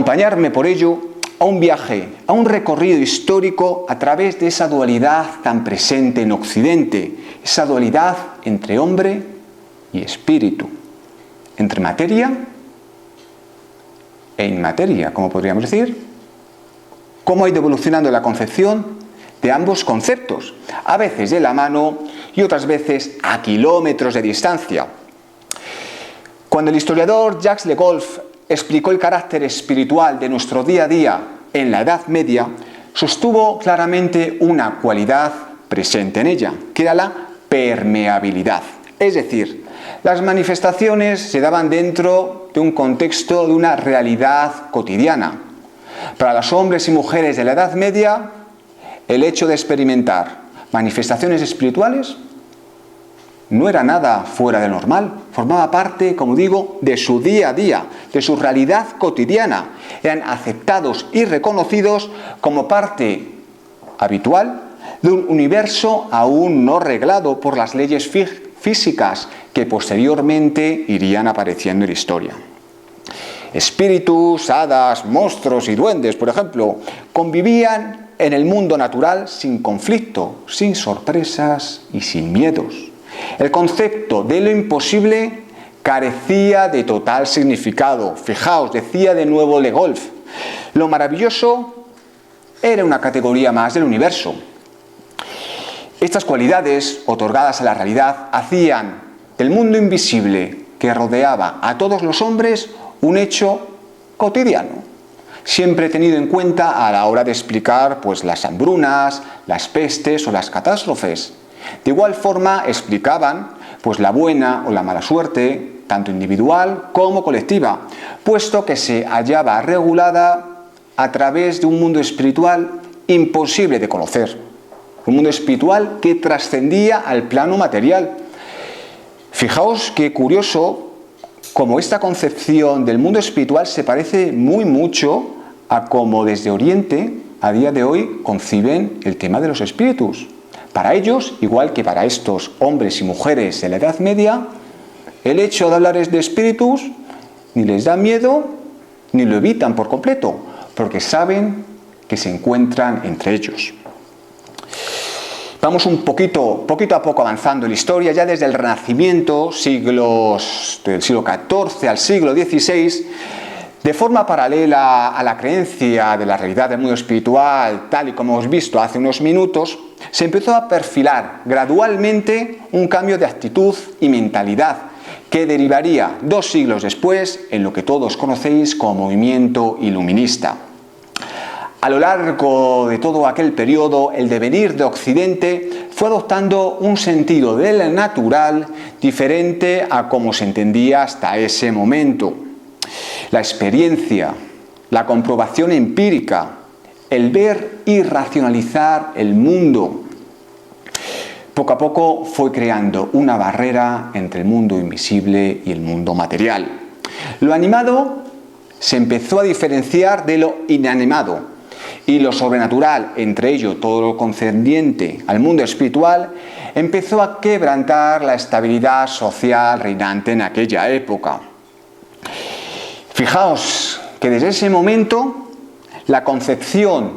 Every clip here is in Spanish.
acompañarme por ello a un viaje, a un recorrido histórico a través de esa dualidad tan presente en Occidente, esa dualidad entre hombre y espíritu, entre materia e inmateria, como podríamos decir, cómo ha ido evolucionando la concepción de ambos conceptos, a veces de la mano y otras veces a kilómetros de distancia. Cuando el historiador Jacques Le Goff explicó el carácter espiritual de nuestro día a día en la Edad Media, sostuvo claramente una cualidad presente en ella, que era la permeabilidad. Es decir, las manifestaciones se daban dentro de un contexto de una realidad cotidiana. Para los hombres y mujeres de la Edad Media, el hecho de experimentar manifestaciones espirituales no era nada fuera de normal, formaba parte, como digo, de su día a día, de su realidad cotidiana. Eran aceptados y reconocidos como parte habitual de un universo aún no reglado por las leyes físicas que posteriormente irían apareciendo en la historia. Espíritus, hadas, monstruos y duendes, por ejemplo, convivían en el mundo natural sin conflicto, sin sorpresas y sin miedos. El concepto de lo imposible carecía de total significado. Fijaos, decía de nuevo Le Goff, lo maravilloso era una categoría más del universo. Estas cualidades, otorgadas a la realidad, hacían del mundo invisible que rodeaba a todos los hombres un hecho cotidiano, siempre tenido en cuenta a la hora de explicar las hambrunas, las pestes o las catástrofes. De igual forma explicaban la buena o la mala suerte, tanto individual como colectiva, puesto que se hallaba regulada a través de un mundo espiritual imposible de conocer, un mundo espiritual que trascendía al plano material. Fijaos qué curioso cómo esta concepción del mundo espiritual se parece muy mucho a cómo desde Oriente a día de hoy conciben el tema de los espíritus. Para ellos, igual que para estos hombres y mujeres de la Edad Media, el hecho de hablarles de espíritus ni les da miedo ni lo evitan por completo, porque saben que se encuentran entre ellos. Vamos poquito a poco avanzando en la historia, ya desde el Renacimiento, del siglo XIV al siglo XVI, de forma paralela a la creencia de la realidad del mundo espiritual, tal y como hemos visto hace unos minutos, se empezó a perfilar gradualmente un cambio de actitud y mentalidad que derivaría 2 siglos después en lo que todos conocéis como movimiento iluminista. A lo largo de todo aquel periodo, el devenir de Occidente fue adoptando un sentido del natural diferente a como se entendía hasta ese momento. La experiencia, la comprobación empírica, el ver y racionalizar el mundo, poco a poco fue creando una barrera entre el mundo invisible y el mundo material. Lo animado se empezó a diferenciar de lo inanimado, y lo sobrenatural, entre ello todo lo concerniente al mundo espiritual, empezó a quebrantar la estabilidad social reinante en aquella época. Fijaos que desde ese momento la concepción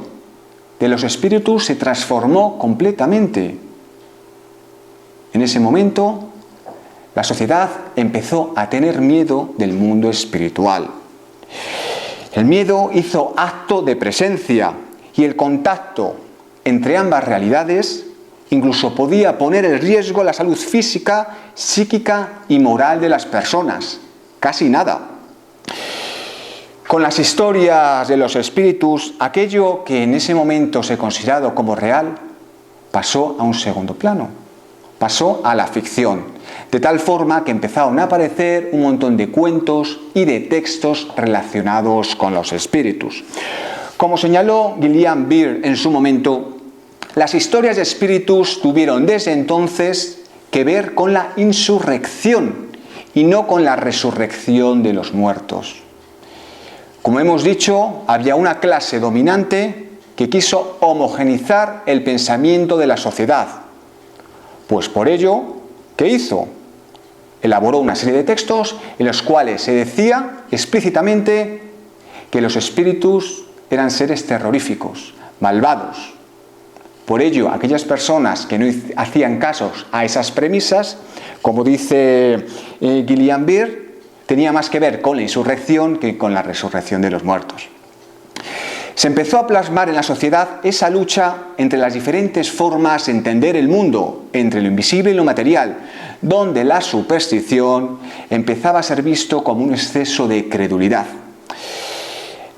de los espíritus se transformó completamente. En ese momento la sociedad empezó a tener miedo del mundo espiritual. El miedo hizo acto de presencia y el contacto entre ambas realidades incluso podía poner en riesgo la salud física, psíquica y moral de las personas. Casi nada. Con las historias de los espíritus, aquello que en ese momento se consideraba como real pasó a un segundo plano, pasó a la ficción. De tal forma que empezaron a aparecer un montón de cuentos y de textos relacionados con los espíritus. Como señaló Gillian Beer en su momento, las historias de espíritus tuvieron desde entonces que ver con la insurrección y no con la resurrección de los muertos. Como hemos dicho, había una clase dominante que quiso homogeneizar el pensamiento de la sociedad. Pues por ello, ¿qué hizo? Elaboró una serie de textos en los cuales se decía explícitamente que los espíritus eran seres terroríficos, malvados. Por ello, aquellas personas que no hacían casos a esas premisas, como dice Gillian Beer, tenía más que ver con la insurrección que con la resurrección de los muertos. Se empezó a plasmar en la sociedad esa lucha entre las diferentes formas de entender el mundo, entre lo invisible y lo material, donde la superstición empezaba a ser visto como un exceso de credulidad.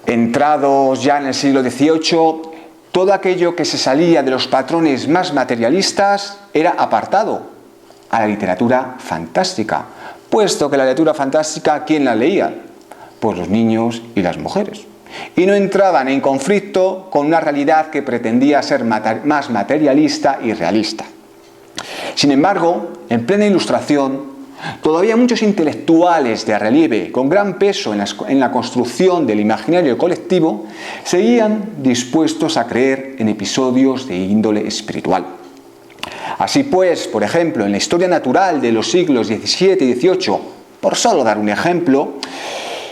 Entrados ya en el siglo XVIII, todo aquello que se salía de los patrones más materialistas era apartado a la literatura fantástica, puesto que la literatura fantástica, ¿quién la leía? Pues los niños y las mujeres. Y no entraban en conflicto con una realidad que pretendía ser más materialista y realista. Sin embargo, en plena Ilustración, todavía muchos intelectuales de relieve con gran peso en la construcción del imaginario colectivo seguían dispuestos a creer en episodios de índole espiritual. Así pues, por ejemplo, en la historia natural de los siglos XVII y XVIII, por solo dar un ejemplo,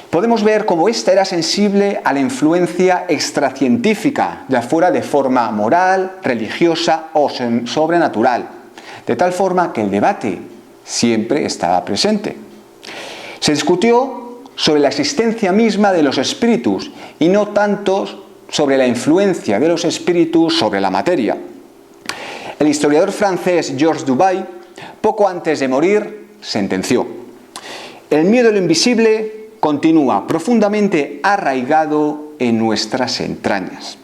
podemos ver cómo ésta era sensible a la influencia extracientífica, ya fuera de forma moral, religiosa o sobrenatural, de tal forma que el debate siempre estaba presente. Se discutió sobre la existencia misma de los espíritus y no tanto sobre la influencia de los espíritus sobre la materia. El historiador francés Georges Duby, poco antes de morir, sentenció: el miedo a lo invisible continúa profundamente arraigado en nuestras entrañas.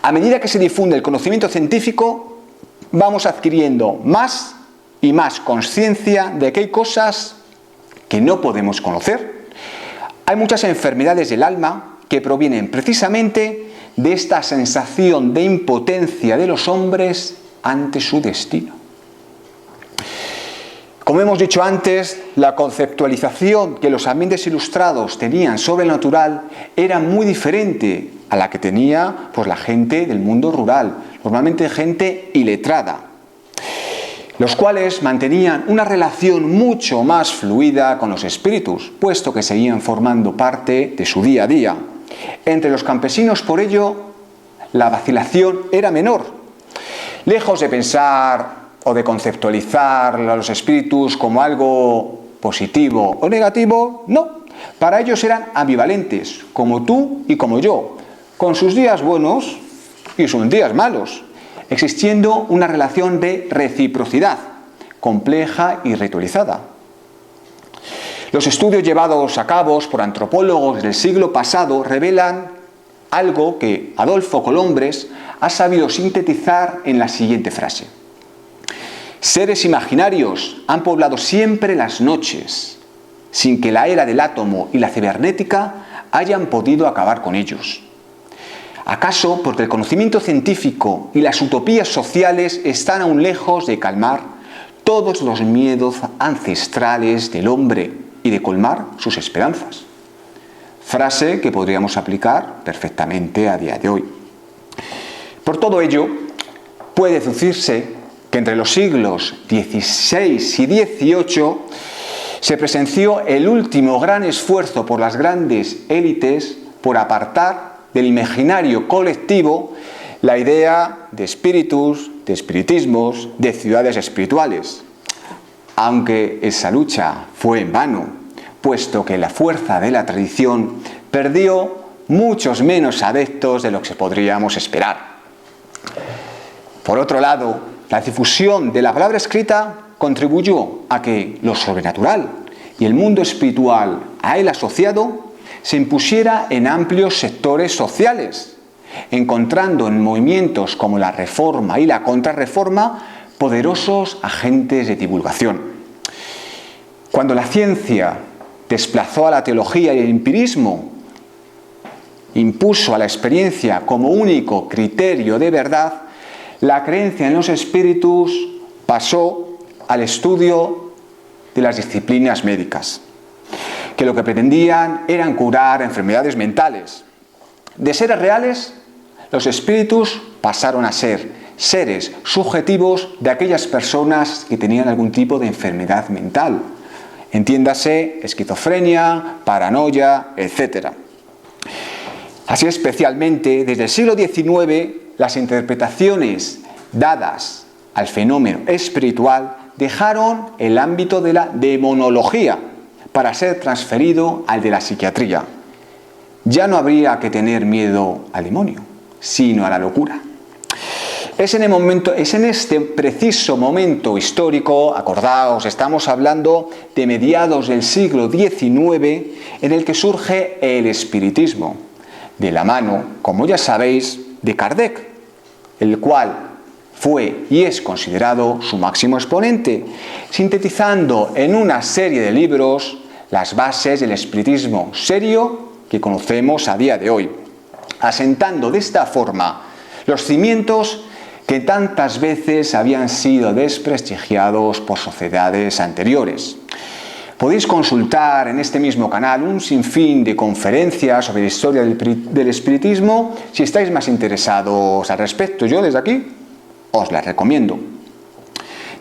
A medida que se difunde el conocimiento científico, vamos adquiriendo más y más conciencia de que hay cosas que no podemos conocer. Hay muchas enfermedades del alma que provienen precisamente de esta sensación de impotencia de los hombres ante su destino. Como hemos dicho antes, la conceptualización que los ambientes ilustrados tenían sobre lo natural era muy diferente a la que tenía la gente del mundo rural, normalmente gente iletrada, los cuales mantenían una relación mucho más fluida con los espíritus, puesto que seguían formando parte de su día a día. Entre los campesinos, por ello, la vacilación era menor. Lejos de pensar o de conceptualizar a los espíritus como algo positivo o negativo, no. Para ellos eran ambivalentes, como tú y como yo, con sus días buenos y sus días malos, existiendo una relación de reciprocidad, compleja y ritualizada. Los estudios llevados a cabo por antropólogos del siglo pasado revelan algo que Adolfo Colombres ha sabido sintetizar en la siguiente frase: seres imaginarios han poblado siempre las noches, sin que la era del átomo y la cibernética hayan podido acabar con ellos. ¿Acaso porque el conocimiento científico y las utopías sociales están aún lejos de calmar todos los miedos ancestrales del hombre y de colmar sus esperanzas? Frase que podríamos aplicar perfectamente a día de hoy. Por todo ello, puede deducirse que entre los siglos XVI y XVIII se presenció el último gran esfuerzo por las grandes élites por apartar del imaginario colectivo la idea de espíritus, de espiritismos, de ciudades espirituales. Aunque esa lucha fue en vano, puesto que la fuerza de la tradición perdió muchos menos adeptos de lo que podríamos esperar. Por otro lado, la difusión de la palabra escrita contribuyó a que lo sobrenatural y el mundo espiritual a él asociado se impusiera en amplios sectores sociales, encontrando en movimientos como la Reforma y la Contrarreforma poderosos agentes de divulgación. Cuando la ciencia desplazó a la teología y el empirismo, impuso a la experiencia como único criterio de verdad, la creencia en los espíritus pasó al estudio de las disciplinas médicas, que lo que pretendían eran curar enfermedades mentales. De seres reales, los espíritus pasaron a ser seres subjetivos de aquellas personas que tenían algún tipo de enfermedad mental. Entiéndase, esquizofrenia, paranoia, etc. Así especialmente desde el siglo XIX las interpretaciones dadas al fenómeno espiritual dejaron el ámbito de la demonología para ser transferido al de la psiquiatría. Ya no habría que tener miedo al demonio, sino a la locura. Es en este preciso momento histórico, acordaos, estamos hablando de mediados del siglo XIX, en el que surge el espiritismo, de la mano, como ya sabéis, de Kardec, el cual fue y es considerado su máximo exponente, sintetizando en una serie de libros las bases del espiritismo serio que conocemos a día de hoy, asentando de esta forma los cimientos que tantas veces habían sido desprestigiados por sociedades anteriores. Podéis consultar en este mismo canal un sinfín de conferencias sobre la historia del espiritismo si estáis más interesados al respecto. Yo desde aquí os las recomiendo.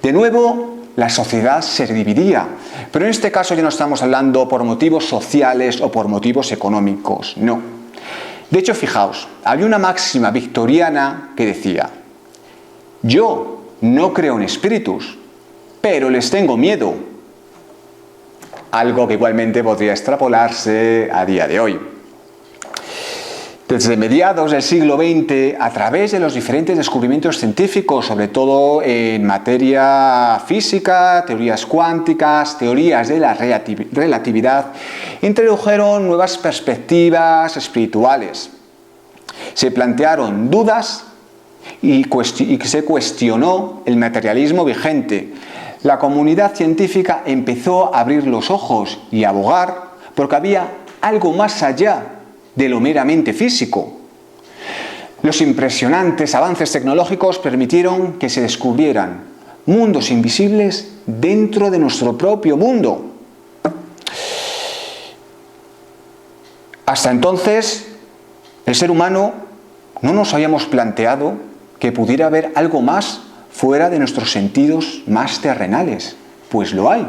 De nuevo, la sociedad se dividía, pero en este caso ya no estamos hablando por motivos sociales o por motivos económicos, no. De hecho, fijaos, había una máxima victoriana que decía: yo no creo en espíritus, pero les tengo miedo. Algo que igualmente podría extrapolarse a día de hoy. Desde mediados del siglo XX, a través de los diferentes descubrimientos científicos, sobre todo en materia física, teorías cuánticas, teorías de la relatividad, introdujeron nuevas perspectivas espirituales. Se plantearon dudas y se cuestionó el materialismo vigente. La comunidad científica empezó a abrir los ojos y a abogar porque había algo más allá de lo meramente físico. Los impresionantes avances tecnológicos permitieron que se descubrieran mundos invisibles dentro de nuestro propio mundo. Hasta entonces, el ser humano no nos habíamos planteado que pudiera haber algo más fuera de nuestros sentidos más terrenales, pues lo hay.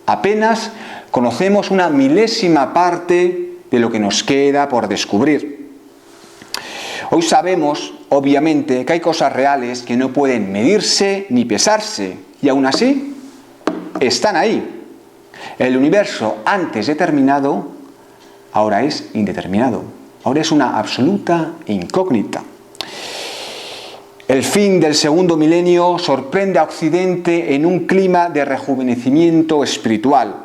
Apenas conocemos una milésima parte de lo que nos queda por descubrir. Hoy sabemos, obviamente, que hay cosas reales que no pueden medirse ni pesarse, y aún así están ahí. El universo antes determinado ahora es indeterminado, ahora es una absoluta incógnita. El fin del segundo milenio sorprende a Occidente en un clima de rejuvenecimiento espiritual.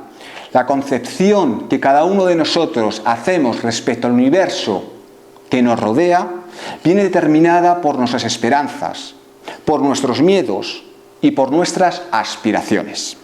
La concepción que cada uno de nosotros hacemos respecto al universo que nos rodea viene determinada por nuestras esperanzas, por nuestros miedos y por nuestras aspiraciones.